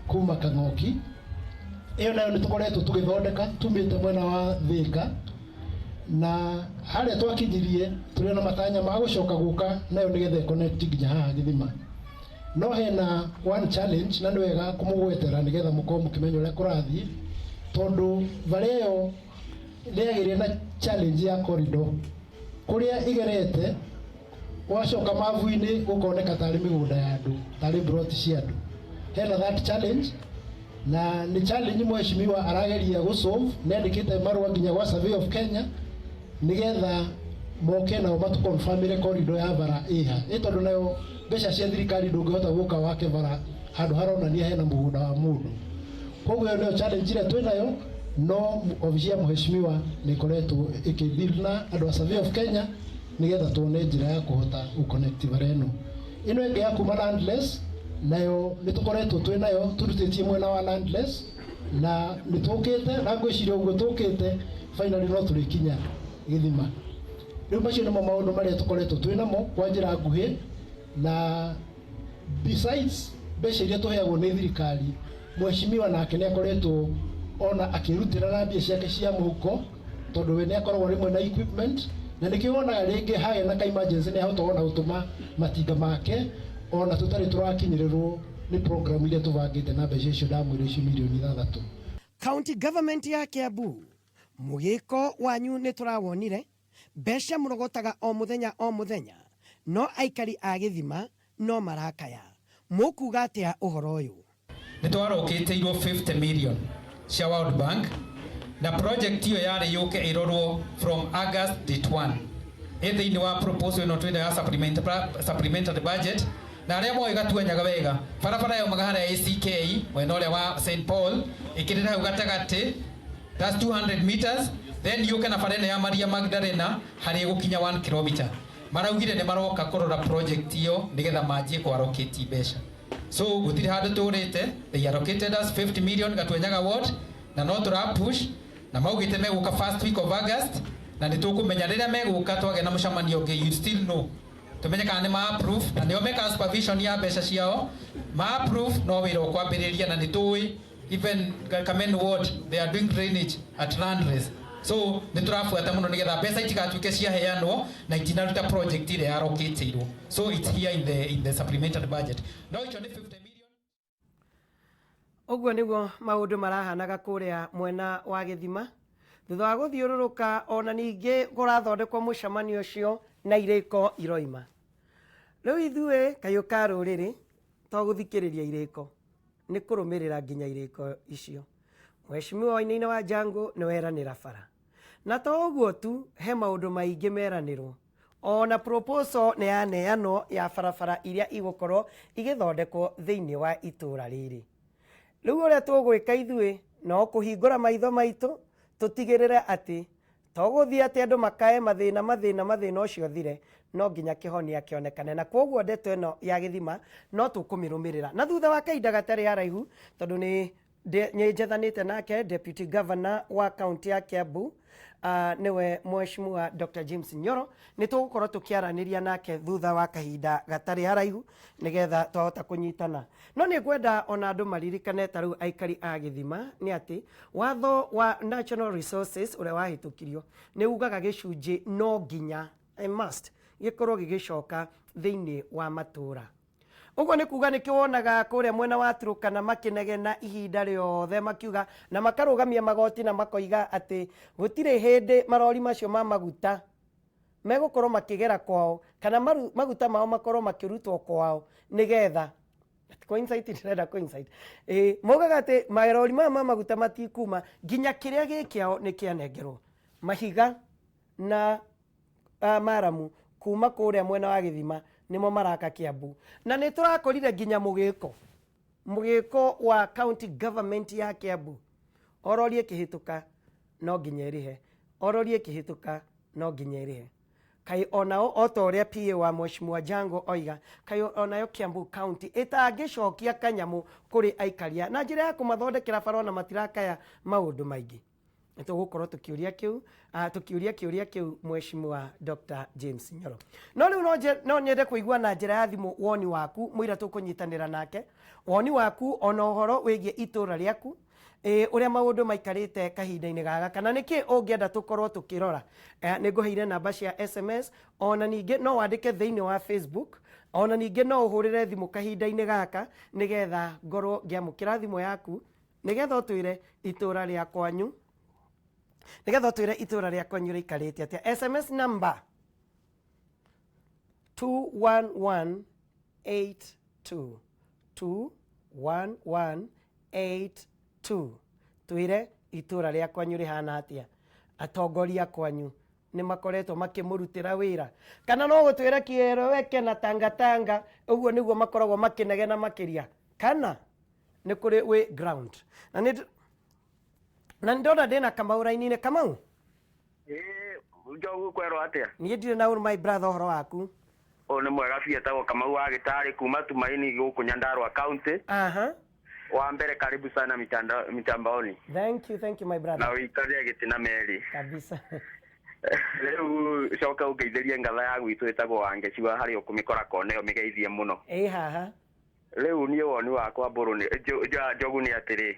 kuma Kang'oki ĩyo nayo nĩ tũkoretwo tũgĩthondeka tumĩte mwena wa Thĩka na harĩa twakinyirie tũrĩ na matanya ma gũcoka gũka nayo nĩgetha connect nginya haha Gĩthima. No hena one challenge na nĩ wega kũmũgwetera nĩgetha mũkorwo mũkĩmenya ũrĩa kũrathiĩ tondũ bara ĩyo nĩyagĩire na challenge ya corridor kũrĩa igerete wacoka mavu-inĩ gũkoneka tarĩ mĩgũnda ya andũ tarĩ plot cia andũ. Hena that challenge na nĩ challenge mheshimiwa arageria gũsolve nĩandĩkĩte marũa nginya gwa Survey of Kenya nĩgetha moke nao matũconfirmire corridor ya bara ĩha tondũ nayo mbeca cia thirikari ndũngĩhota gũka wake bara handũ haronania hena mũgũnda wa mũndũ. Koguo ĩyo nĩyo challenge ĩrĩa twĩnayo no obici ya mheshimiwa nĩkoretwo ĩkĩdeal na andũ a Survey of Kenya nĩgetha tuone njĩra ya kũhota gũconnect bara ĩno. Ĩno ĩngĩ ya kuma Landless nayo nĩtũkoretwo twĩnayo tũrutĩtie mwena wa Landless na nĩtũkĩte na ngwĩciria ũguo tũkĩte finally no tũrĩkinya Gĩthima. Rĩu macio nĩmo maũndũ marĩa tũkoretwo twĩnamo kwa njĩra nguhĩ na besides mbeca iria tũheagwo nĩ thirikari mheshimiwa nake nĩakoretwo ona akĩrutĩra na mbia ciake cia mũhuko tondũ we nĩakoragwo rĩmwe na equipment na nĩkĩo wonaga rĩngĩ hagĩa na ka emergency nĩahota ona gũtũma matinga make ona tũtarĩ tũrakinyĩrĩrwo nĩ program iria tũbangĩte na mbeca icio ndamwĩra icio mirioni 6. County government ya Kiambu mũgĩko wanyu nĩ tũrawonire mbeca mũrogotaga o mũthenya no aikari a Gĩthima no marakaya mukuga atia uhoro uyu nĩ twarokĩtĩirwo 50 million cia World Bank na project iyo yarĩ yũke ĩrorwo from August date 1 thĩinĩ wa proposal ĩno twĩna ya supplementary budget na arĩa moĩ gatuanyaga wega barabara yo magahara ACK mwena ũrĩa wa St Paul ĩkĩrĩra hau gatagatĩ that's 200 meters then yũke na barabara ya Maria Magdalena harĩ gũkinya 1 kilometer maraugire nĩ maroka kũrora project iyo nĩgetha manjie kwarokĩti mbeca so gũtirĩ handũ tũrĩte they allocated us 50 million gatuanyaga ward na no tũra push na maugĩte megũka first week of August na nĩ tũkũmenya rĩrĩa megũka twagĩa na mũcemanio ũngĩ you still know tumenye kana nĩ ma approve na nĩo meka supervision ya mbeca ciao ma approve no wĩra ũkwambĩrĩria na nĩ tũĩ even Kamen ward they are doing drainage at Landres so nĩ tũrabuata mũno nĩgetha mbeca itigatuĩke ciaheanwo na itinaruta project ĩrĩa yarokĩtĩirwo so it's here in the supplementary budget no icio nĩ 50 million Oguo niguo maundu marahanaga kuria mwena wa Githima thutha wa guthiururuka ona ningi kurathondekwo mucemanio ucio na iriko iroima riu ithue kayuka ruriri to guthikiriria iriko ni kurumirira nginya iriko icio Mheshimiwa Wainaina wa Jango ni weranira bara na to uguo tu he maundu maingi meranirwo ona proposal ni yaneano ya barabara iria igukorwo igithondekwo thiini wa itura riri riu uria tugwika ithue no kuhingura maitho maitu tutigirire ati toguthii ati andu makae mathina ucio thire no nginya kihonia kionekane na koguo ndeto eno ya Githima no tukumirumirira na thutha wa kainda gatari araihu tondu ni njethanite nake deputy governor wa county ya Kiambu niwe Mheshimiwa Dr. James Nyoro ni tugukorwo tukiaraniria nake thutha wa kahinda gatari haraihu nigetha twahota kunyitana no ni gwenda ona andu maririkane taru aikari a Githima ni ati watho wa National Resources ure wahitukirio ni ugaga gicunji no nginya I must gikorwo gigicoka thiini wa matura uguo ni kuga nikiwonaga kuria mwena wa Turukana makinegena ihinda riothe makiuga na makarugamia magoti na makoiga ati gutire hindi marori macio ma maguta megukorwo makigera kwao kana maguta mao makorwo makirutwo kwao nigetha coincide ndirenda coincide mogaga ati marori ma maguta matikuma nginya kiria gikiao nikianengerwo mahiga na maramu kuma kuria mwena wa Githima nimo maraka Kiambu na ni turakorire nginya mugiko wa county government ya Kiambu ororie kihituka no nginya irihe ororie kihituka no nginya irihe kai onao otoria PA wa Mheshimiwa Jango oiga kai onayo Kiambu county itangicokia kanyamu kuri aikaria na njira ya kumathondekera barona matirakaya maundu maingi tugukorwo tukiuria kiu Mheshimiwa Dr. James Nyoro no riu no nyende kuigua na njira ya thimu woni waku muira tukunyitanira nake woni waku ona uhoro wigie itura riaku uria maundu maikarite kahinda-ini gaga kana niki ungienda tukorwo tukirora ninguheire namba cia SMS ona ningi no wandike thiini wa Facebook ona ningi no uhurire thimu kahinda-ini gaka nigetha ngorwo ngiamukira thimu yaku nigetha utwire itura ria kwanyu nigetha twire itura ria kwanyu rikarite atia SMS number 21182 21182 twire itura ria kwanyu rihana atia atongoria kwanyu ni makoretwo makimurutira wira kana no gutwira kiero weke na tanga uguo niguo makoragwo makinegena makiria kana ni kuri we ground na ndona ndina Kamau-raini-ini Kamau Njogu kwero atia niĩ ndirĩ na my brother horo waku ni mwega biũ etagwo Kamau wa Gĩtarĩ kuma Tumaini gũkũ Nyandarua county wa mbere karibu sana mitambaoni thank you my brother na uikaria gĩtĩ na meri kabisa rĩu coka ũngeithĩrie ngatha ya gwitũ ĩtagwo Wangeciwa harĩ ũkũmĩkora koneo mĩgeithie mũno haha rĩu niĩ woni wakwa mbũrũ Njogu nĩ atĩrĩ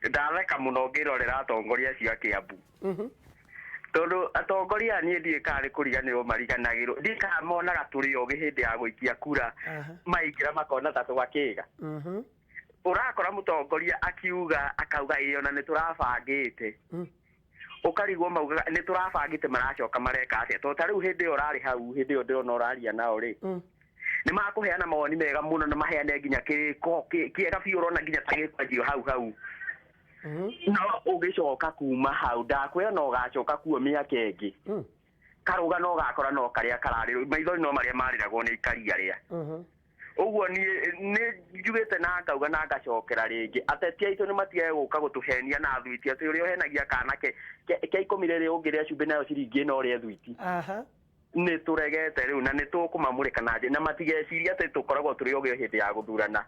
ndatheka mũno ngĩrorera atongoria cia Kiambu tondu atongoria niĩ ndiĩ karĩ kũriganĩrwo mariganagĩrwo ndikamonaga tũrĩ ogĩ hĩndĩ ya gũikia kura maingĩra makona ta tũgakĩga urakora mũtongoria akiuga akauga ona nĩ tũrabangĩte ukarigwo mauga nĩ tũrabangĩte maracoka mareka atĩa to ta rĩu hĩndĩ ĩyo ũrarĩ hau hĩndĩ ĩyo ndĩrona ũraria nao rĩ nĩ makũheana mawoni mega mũno na maheane nginya kĩrĩko kĩega biũ ũrona nginya ta gĩkwanjio hau no ũgĩcoka kuma hau ndakwĩra no ũgacoka kuo mĩaka ĩngĩ karũga no gakora no karĩa kararĩ maithori no marĩa marĩragwo nĩ ikaria rĩa ũguo nĩ njugĩte na ngauga na ngacokera rĩngĩ ateti aitũ nĩ matigae gũka gũtũhenia na thwiti atĩ ũrĩa ũhenagia kana ke 10 rĩrĩa ũngĩrĩa cumbĩ nayo ciringi ĩno ũrĩa thwiti nĩ tũregete rĩu na nĩ tũkũmamũrĩka na matigeciria atĩ tũkoragwo tũrĩ ogĩ hĩndĩ ya gũthurana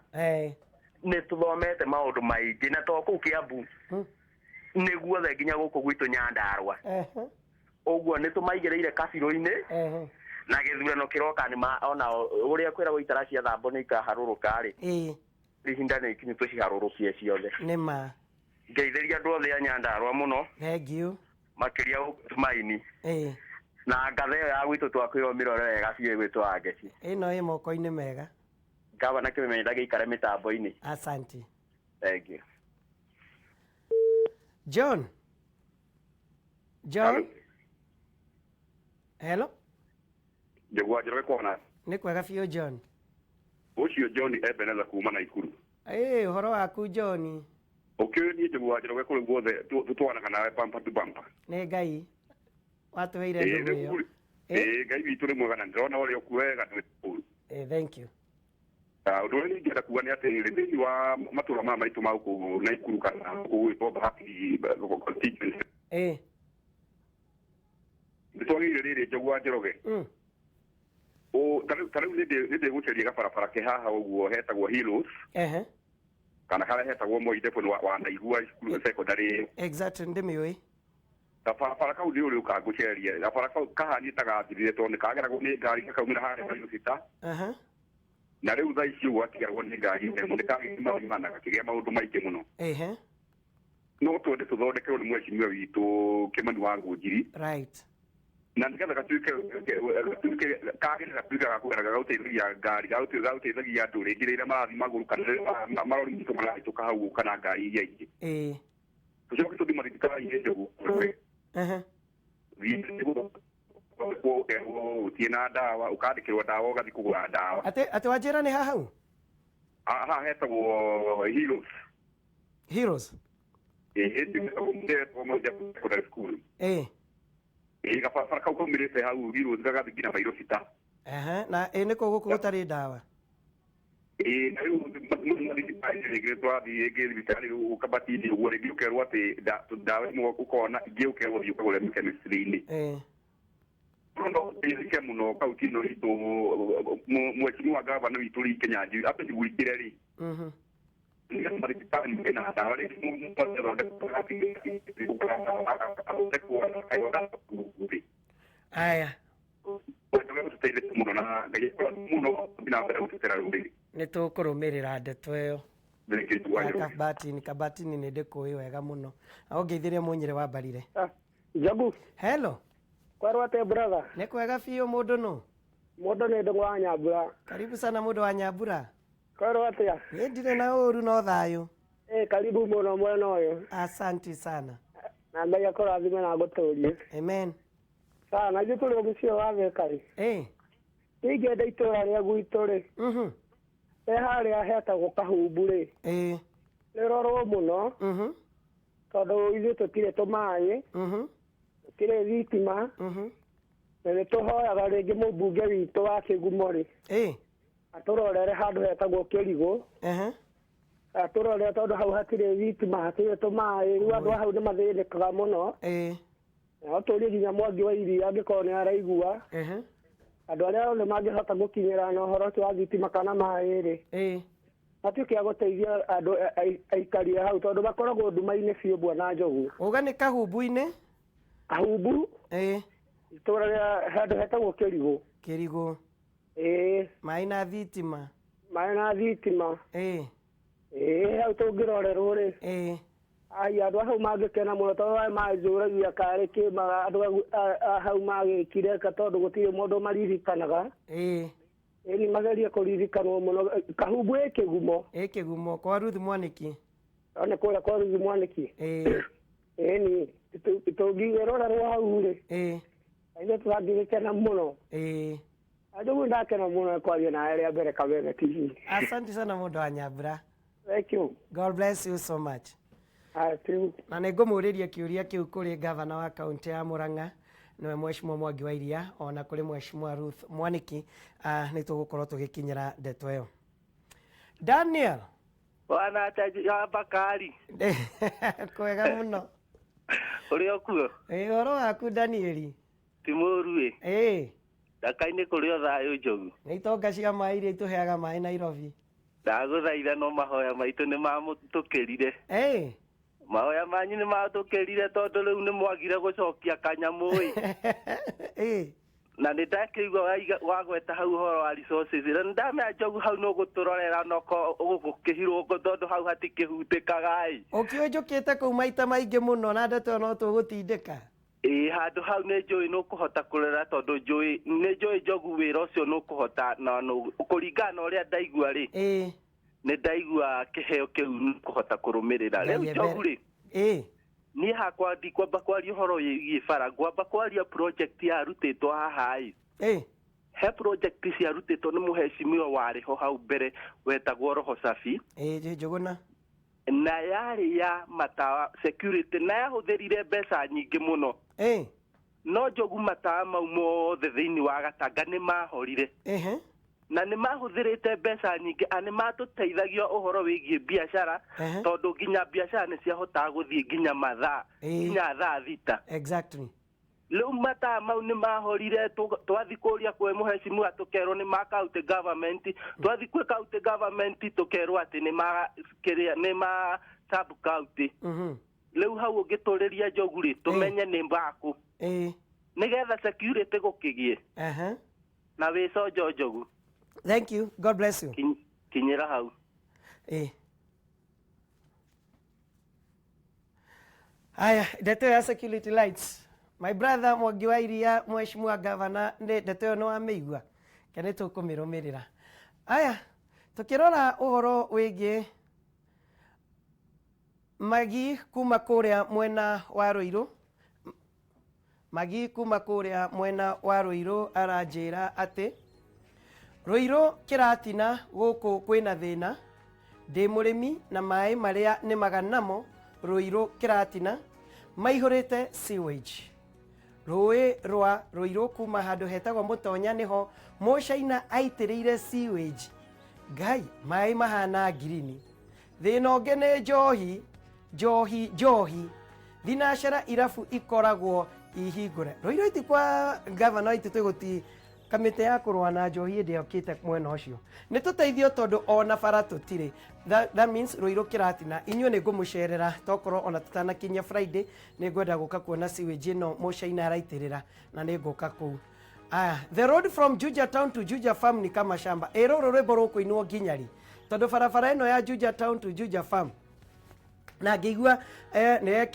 nĩ tũthomete maũndũ maingĩ na to kũu Kiambu nĩ guothe nginya gũkũ gwitũ Nyandarua ũguo nĩ tũmaigĩrĩire kabirũ-inĩ na gĩthurano kĩroka nĩ ona ũrĩa kwĩragwo itara cia thambo nĩ ikaharũrũka-rĩ ihinda nĩ ikinyu tũciharũrũkie ciothe nĩ ma ngeithĩria andũ othe a Nyandarua mũno makĩria Tumaini na ngathe ĩyo ya gwitũ twakwĩrwo mĩrore wega biũ ĩgwĩtwo Wangeci ĩno ĩ moko-inĩ mega gavana Kĩmenyithia gĩikare mĩtambo-inĩ asante thank you John hello Njagua Njoroge kona nĩ kwega biũ John ũcio John Ebeneza kuma Naikuru ũhoro waku John ũkĩũnie Njagua Njoroge kũrĩ guothe tũtwanaga nawe bumper to bumper nĩ Ngai watũheire ndũmĩ ĩyo Ngai witũ nĩ mwega na ndĩrona ũrĩa ũkuwega twĩkũru thank you ũndũ ũrĩa ningĩenda kuga nĩ atĩ thĩinĩ wa matũũra maya maitũ ma gũkũ Naikuru kana gũkũ gwĩtwo Bahati constituency nĩ twagĩrĩire rĩrĩ Njagua Njoroge tarĩu nĩ ndĩgũcaria gabarabara ke haha ũguo hetagwo Heroes kana harĩa hetagwo Moi Depot wa Naigua cukuru secondary exactly ndĩmĩũĩ barabara kau nĩ ũrĩ ũkangũceria barabara kau kahani tagathirire tondũ nĩ kageragwo nĩ ngari gakaumĩra harĩa University na rĩu thaa ici ũguo gatigarwo nĩ ngari ĩmwe nĩ kagĩma na gakĩgĩa maũndũ maingĩ mũno no twende tũthondekerwo nĩ mwecimia witũ Kĩmani wa Ngũnjiri na nĩgetha gatuĩke kagĩre gatuĩke gakũgeraga gagũteithagia ngari gagũteithagia andũ rĩngĩ rĩrĩa marathiĩ magũrũ kana marori mitũ marahĩtũka hau kana ngari iria ingĩ tũcoke tũthiĩ mathibitari-inĩ Njũgũ ũthiĩ na ndawa ũkandĩkĩrwo ndawa ũgathiĩ kũgũra ndawa atĩ wanjĩra nĩ hahau haha hetagwo Heroes gabarabara kau kaumĩrĩte hau Heroes gagathiĩ nginya Nairobi ta na nĩkũ gũkũ gũtarĩ ndawa na rĩu rĩngĩ twathiĩ rĩngĩ thibitarĩ ũkabatithio ũguo rĩngĩ ũkerwo atĩ ndawa imwe ũkona ingĩ ũkerwo thiĩ ũkagũre chemistry-inĩ no ũteithĩke mũno kauntĩ ĩno itũ mwecimi wa gavana witũ Lee Kinyanjui atũjugurikĩre rĩ nĩgetha mathibitarĩ mena ndawa aya tũteithĩke mũno na Ngai mũno na mbere gũtetera rũrĩrĩ nĩ tũkũrũmĩrĩra ndeto ĩyo kabatini nĩ ndĩkũĩ wega mũno ongeithĩria Mũnyĩrĩ wa Mbarire Jagu hello kwarwo atĩa brother nĩ kwega biũ mũndũ nũ mũndũ nĩ ndũng'ũ wa Nyambura karibu sana mũndũ wa Nyambura kwarwo atĩa niĩ ndirĩ na ũru no thayũ karibu mũno mwena ũyũ asante sana na Ngai akũrathime na agũtũrie amen na ithuĩ tũrĩ mũciĩ wa Thĩka-rĩ ingĩenda itũũra rĩa gwitũ-rĩ harĩa hetagwo Kahumbu-rĩ rĩrorwo mũno tondũ ithuĩ tũtirĩ tũmaĩ tũtirĩ thitima na nĩ tũhoyaga rĩngĩ mũmbunge witũ wa Kĩgumo-rĩ atũrorere handũ hetagwo Kĩrigũ atũrorere tondũ hau hatirĩ thitima hatirĩ tũmaĩ rĩu andũ a hau nĩ mathĩnĩkaga mũno no tũrie nginya Mwangi wa Iria angĩkorwo nĩ araigua andũ arĩa othe mangĩhota gũkinyĩra na ũhoro ũcio wa thitima kana maĩ-rĩ matuĩke a gũteithia andũ aikari hau tondũ makoragwo nduma-inĩ biũ Bwana Njogu uga nĩ Kahumbu-inĩ Kahumbu itũũra rĩa handũ hetagwo Kĩrigũ maĩ na thitima hau tũngĩrorerwo-rĩ andũ hau mangĩkena mũno tondũ manjũragia karĩ kĩmaga andũ hau magĩkire tondũ gũtirĩ mũndũ maririkanaga ni magerie kũririkanwo mũno Kahumbu Kĩgumo kwa Ruth Mwanĩki nĩ kũrĩa kwa Ruth Mwanĩki ni tũngĩrorerwo hau-rĩ ithuĩ tũngĩgĩkena mũno Ndugu ndakena muno kwaria na area mbere Kameme TV. Asante sana mundu wa Nyambura. Thank you. God bless you so much. Na nĩngũmũrĩria kĩũria kĩu kũrĩ gavana wa kaunti ya Murang'a nĩwe Mheshimiwa Mwangi wa Iria ona kũrĩ Mheshimiwa Ruth Mwaniki nĩ tũgũkorwo tũgĩkinyĩra ndeto ĩyo. Daniel Wana ya Bakari. Kwega mũno. Uri okuo? Ũhoro waku Danieli? Ti mũru Ndakainĩ kũrĩ o thayũ njogu. Nĩ itonga cia maaĩ iria itũheaga maaĩ Nairobi. Ndagũthaitha no mahoya maitũ nĩ mamũtũkĩrire. Mahoya manyu nĩ matũkĩrire tondũ rĩu nĩ mwagire gũcokia kanyamũ na nĩ ndakĩigua wagweta hau ũhoro wa resources na ndamenya njogu hau no gũtũrorera noko ũgũkĩhirwo tondũ hau hatikĩhutĩkaga ũkĩũĩ njũkĩte kũu maita maingĩ mũno na ndeto no tũgũtindĩka handũ hau nĩ njũĩ nĩ ũkũhota kũrera tondũ nĩ njũĩ njogu wĩra ũcio nĩ ũkũhota na kũringana na ũrĩa ndaigua nĩ ndaigua kĩheo kĩu nĩ ũkũhota kũrũmĩrĩra rĩu njogu niĩ hakwa ndikwamba kwaria ũhoro wĩgiĩ bara ngwamba kwaria project yarutĩtwo haha he project ciarutĩtwo nĩ mũhecimiwa warĩho hau mbere wetagwo Roho Safi Njũgũna na yarĩ ya matawa security na yahũthĩrire mbeca nyingĩ mũno no njogu matawa mau mothe thĩinĩ wa Gatanga nĩ mahorire na nĩ mahũthĩrĩte mbeca nyingĩ nĩ matũteithagia ũhoro wĩgiĩ biacara tondũ nginya biacara nĩ ciahotaga gũthiĩ nginya mathaa nginya thaa thita rĩu matawa mau nĩ mahorire twathi kũria kwĩ mũhecimiwa tũkerwo nĩ ma county government twathi kwĩ county government tũkerwo atĩ nĩ ma sub county rĩu hau ũngĩtũrĩria njogu tũmenye nĩ mbakũ nĩgetha security gũkĩgie na wĩconjo njogu. Thank you. God bless you. Kinyira hau. Aya, ndeto ya security lights. My brother Mwangi wa Iria, Mheshimiwa Governor, ndeto no ameigua. Kene tũkũmĩrũmĩrĩra. Aya, tukirora ũhoro wĩgiĩ Magi kuma kũrĩa mwena wa Rũirũ. Magi kuma kũrĩa mwena wa Rũirũ aranjĩra atĩ Rũirũ kĩratina gũkũ kwĩna thĩna ndĩ mũrĩmi na maĩ marĩa nĩmaga namo Rũirũ kĩratina maihũrĩte sewage rũĩ rwa Rũirũ kuma handũ hetagwo Mũtonya nĩho Mũcaina aitĩrĩire sewage Ngai maĩ mahana ngirini thĩna ũngĩ nĩ njohi thinacara irabu ikoragwo ihingũre Rũirũ itikwa governor itũtũgũti kamĩtĩ ya kũrũa na njohi ĩndĩ yokĩte mwena ũcio nĩ tũteithio tondũ ona bara tũtirĩ that means Rũirũ kĩratina inyuĩ nĩ ngũmũcerera tokorwo ona tũtanakinyia Friday nĩ ngwenda gũka kuona sewage ĩno Mũcaina araitĩrĩra na nĩ ngũka kũu. The road from Juja town to Juja farm ni kama shamba rũrũ rwĩmbo rũkũinwo nginyari tondũ barabara ĩno ya Juja town to Juja farm na ngĩigua nĩ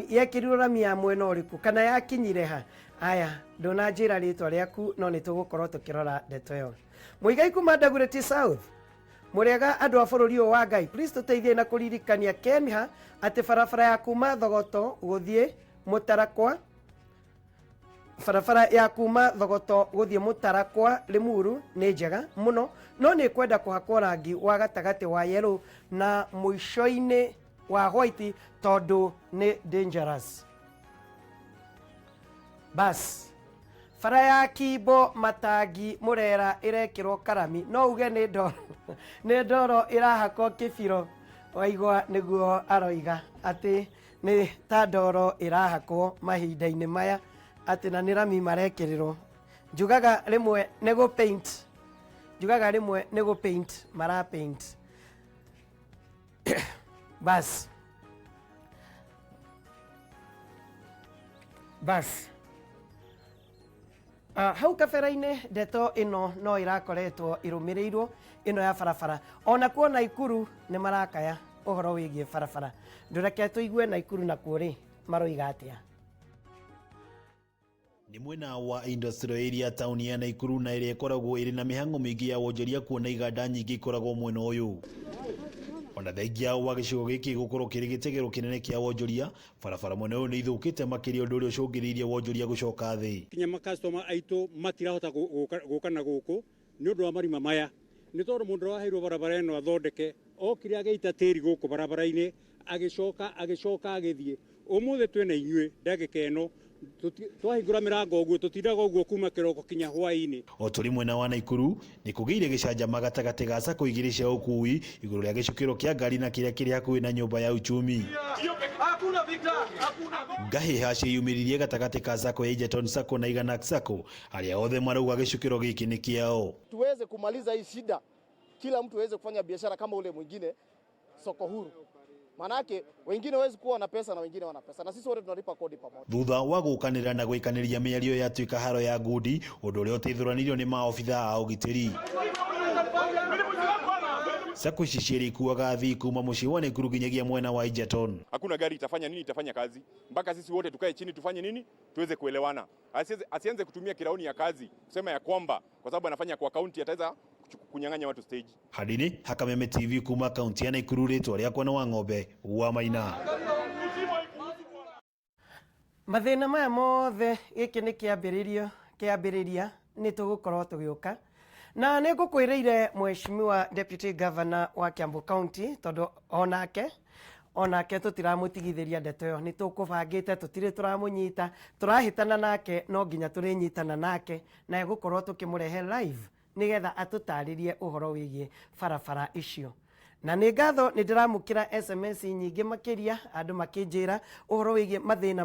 yekĩrirwo rami ya mwena ũrĩkũ kana yakinyire ha. Aya ndũnanjĩra rĩtwa rĩaku no nĩ tũgũkorwo tũkĩrora ndeto ĩyo. Mũigai kuma Dagoretti South mũrĩega andũ a bũrũri ũyũ wa Ngai please tũteithie na kũririkania Kenha atĩ barabara ya kuma Thogoto gũthiĩ Mũtarakwa barabara ya kuma Thogoto gũthiĩ Mũtarakwa Limuru nĩ njega mũno no nĩ kwenda kũhakwo rangi wa gatagatĩ wa yellow na mũico-inĩ wa white tondũ nĩ dangerous. Bas bara ya Kimbo Matangi Murera irekirwo karami no uge nĩ ndoro irahakwo kĩbiro waigua nĩguo aroiga atĩ nĩ ta ndoro irahakwo mahinda-inĩ maya atĩ na nĩ rami marekĩrĩrwo njugaga rĩmwe nĩ gũ paint mara paint bas hau kabera-inĩ ndeto ĩno no irakoretwo irũmĩrĩirwo ĩno ya barabara ona kuo Naikuru nĩ marakaya ũhoro wĩgiĩ barabara ndũreke tũigue Naikuru na kuo maroiga atĩa. Nĩ mwena wa industrial area town ya Naikuru na ĩrĩa ĩkoragwo ĩrĩ na mĩhang'o mĩingĩ ya wonjoria kuona iganda nyingĩ ikoragwo mwena ũyũ. ona thengia wa gicigo giki gukorwo kiri gitegero kinene kia wonjoria barabara mwene uyu ni ithukite makiri undu uri ucungiriirie wonjoria gucoka thi kinya makastoma aitu matirahota guka na guku ni undu wa marima maya ni tondu mundu waheirwo barabara ino athondeke okire ageita tiri guku barabara-ini agicoka agithie umuthe twena inyue ndagika ino twahingura mirango uguo tutindaga uguo kuma kiroko kinya hwaini o turi mwena wa Naikuru ni kugiire gicanjama gatagati ga sako igiri cia ukui iguru ria gicukiro kia ngari na kiria kiri hakuhi na nyumba ya uchumi ngahiha ciyumiririe gatagati ka sako ya Egerton Sacco na Igana Sacco aria othe marauga gicukiro giki ni kiao. Tuweze kumaliza hii shida, kila mtu aweze kufanya biashara kama ule mwingine, soko huru. Manake wengine wezi kuwa na pesa na wengine wana pesa na sisi wote tunalipa kodi pamoja. Thutha wa gukanira na gwikaniria miario ya tuika haro ya ngudi undu uria utithuranirio ni maofitha a ugitiri. Sako shishiri kuwaga thi kuma muci wa Naikuru nginyagia mwena wa Egerton. Hakuna gari itafanya nini itafanya kazi mpaka sisi wote tukae chini tufanye nini tuweze kuelewana. Asianze kutumia kirauni ya kazi kusema ya kwamba kwa sababu anafanya kwa kaunti ataweza kunyang'anya watu stage. Hadini Hakameme TV kuma kaunti ya Naikuru ritwa riakwa na Wang'ombe wa Maina. Mathina maya mothe giki ni kiambiriria ni tugukorwo tugiuka na nä ngå kwä rä ire Mheshimiwa Deputy Governor wa Kiambu County tondå onake tå tiramå tigithä ria ndeto ä yo nä tå kå bangä te tå tirä tå ramå nyita tå rahä tana nake no nginya tå rä nyitana nake na egå korwo tå kä må rehe live nä getha atå tarä rie å horo wä giä barabara icio na nä ngatho nä ndä ramå kä ra SMS nyingä makä ria andå makä njä ra å horo wä giä mathä na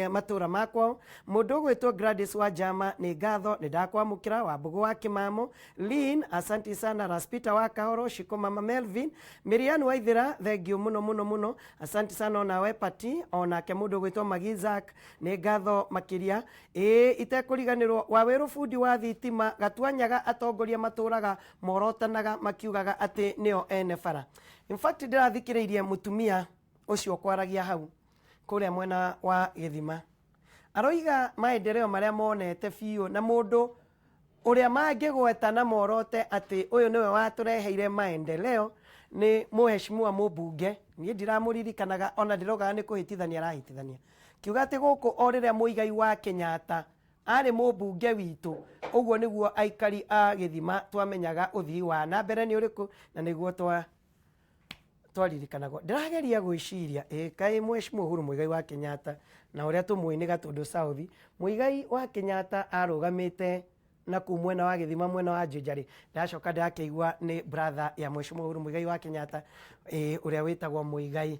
matå ra makwao må ndå å gwä two Gladys wa Jama nä ngatho nä ndakwamå kä ra wa mbå wa kä mamo Lin asanti sana Raspita wa Kahoro Shiko mama Melvin Miriam wa Ithira thengio muno muno muno asanti sana onawe Pati onake må ndå å gwä two Magizak nä ngatho makä ria itekå riganä wa wä rå bundi wa thitima Gatwanyaga atongoria matå raga morotanaga makiugaga atä nä o ene bara. In fact ndirathikiriirie mutumia ucio kwaragia hau kuria mwena wa Githima aroiga maendeleo maria monete biu na mundu uria mangigweta na morote ati uyu niwe watureheire maendeleo ni Mheshimiwa Mubunge nie ndiramuririkanaga ona ndiroga ni kuhitithania rahitithania kiuga ati guku oriria muigai wa Kenyatta ari Mubunge witu uguo niguo aikari a Githima twamenyaga uthii wa na mbere ni uriku na niguo twaririkanago ndirageria gwiciria kai Mheshimiwa Uhuru Muigai wa Kenyatta na uria tumwini Gatundu South Muigai wa Kenyatta arugamite na kumwena wa Githima mwena wa Njunjari ndacoka ndakeigua ni brother ya Mheshimiwa Uhuru Muigai wa Kenyatta uria witagwo Muigai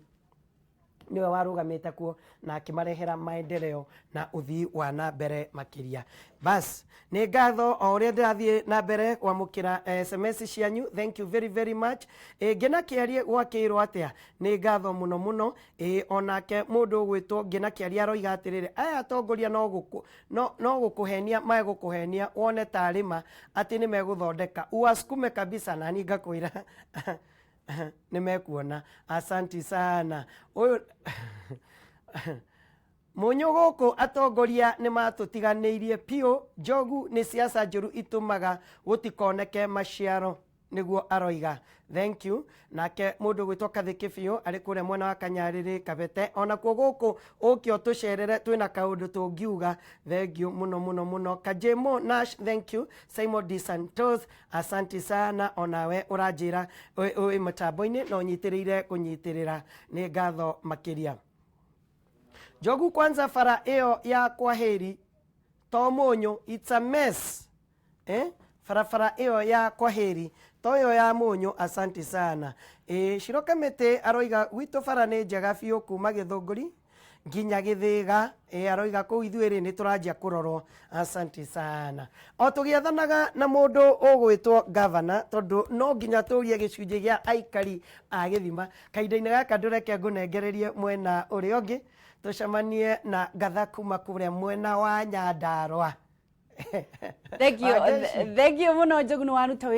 niwe warugamite kuo na akimarehera maendeleo na uthii wa na mbere makiria bas ni ngatho o uria ndirathie na mbere kwamukira SMS cianyu thank you very very much ngena kiarie gwakirwo atia ni ngatho muno muno onake mundu ugwitwo ngena kiarie aroiga atiriri aya atongoria no gukuhenia gukuhenia wone tarima ati ni meguthondeka uaskume kabisa na ni ngakwira nimekuona asanti sana uyu munyo guku atongoria ni matutiganiirie pio njogu ni siasa njuru itumaga gutikoneke maciaro niguo aroiga thank you nake mundu gwitoka thikibiu ari kure mwena wa Kanyariri Kabete ona kuo guku ukio tucerere twina kaundu tungiuga thank you muno muno muno Kajemo Nash thank you Simon D Santos asanti sana onawe uranjira ui matambo-ini no nyitiriire kunyitirira ni ngatho makiria Njogu kwanza bara iyo ya Kwaheri Tomonyo it's a mess farafara iyo ya Kwaheri toyo ya Monyo asanti sana Shiroka Mete aroiga wito bara ni njega biu kuma Githunguri nginya Githiga aroiga ku ithuiri ni turanjia kurorwo asanti sana o tugiathanaga na mundu ugwitwo governor tondu no nginya turie gicunje gia aikari a Githima kainda-ini gaka ndureke ngunengererie mwena uri ungi tucemanie na Gatha kuma kuria mwena wa Nyandarua Thank you muno Njogu ni waruta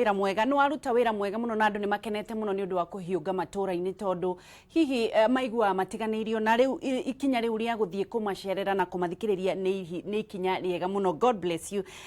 wira mwega muno na andu ni makenete muno ni undu wa kuhiunga matura-ini tondu hihi maigua matiganirio na riu ikinya riu ria guthie kumacerera na kumathikiriria ni ikinya riega muno God bless you